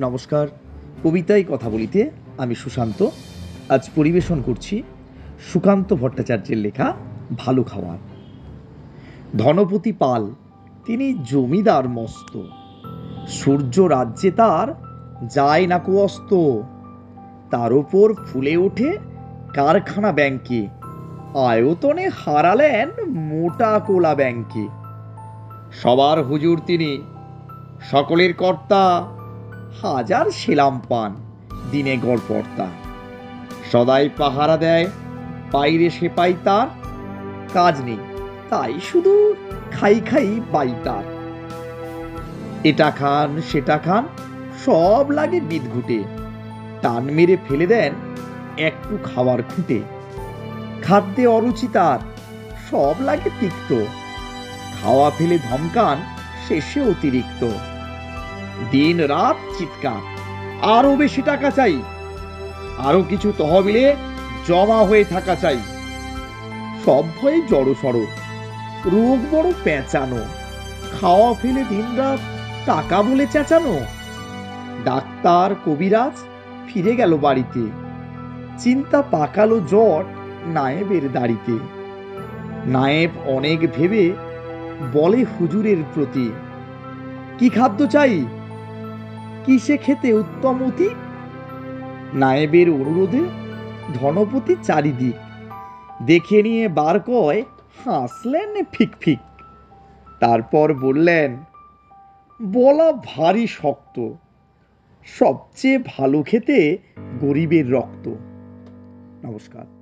নমস্কার, কবিতায় কথা বলিতে আমি সুশান্ত। আজ পরিবেশন করছি সুকান্ত ভট্টাচার্যের লেখা ভালো খাওয়ার। ধনপতি পাল তিনি জমিদার মস্ত, সূর্য রাজ্যে তার যায় না কো অস্ত। তার ওপর ফুলে ওঠে কারখানা ব্যাংকে, আয়তনে হারালেন মোটা কোলা ব্যাংকে। সবার হুজুর তিনি, সকলের কর্তা, হাজার সেলাম পান দিনে গড়পড়তা। সদাই পাহারা দেয় বাইরে সেপাই তার, কাজ নেই তাই শুধু খাই খাই বাই তার। এটা খান সেটা খান সব লাগে বিদঘুটে, টান মেরে ফেলে দেন একটু খাওয়ার খুঁটে। খাদ্যে অরুচি তার, সব লাগে তিক্ত, খাওয়া ফেলে ধমকান শেষে অতিরিক্ত। দিন রাত চিৎকার, আরো বেশি টাকা চাই, আরো কিছু তহবিলে জমা হয়ে থাকা চাই। সব ভয়ে জড়সড়, রোগ বড় পেঁচানো, খাওয়া ফেলে দিন রাত টাকা বলে চেঁচানো। ডাক্তার কবিরাজ ফিরে গেল বাড়িতে, চিন্তা পাকালো জট নায়েবের দাড়িতে। নায়েব অনেক ভেবে বলে হুজুরের প্রতি, কি খাদ্য চাই, কিসে খেতে উত্তম অতি। নায়েবের অনুরোধে ধনপতি চারিদিক দেখে নিয়ে বার কয় হাসলেন ফিক ফিক। তারপর বললেন, বলা ভারী শক্ত, সবচেয়ে ভালো খেতে গরিবের রক্ত। নমস্কার।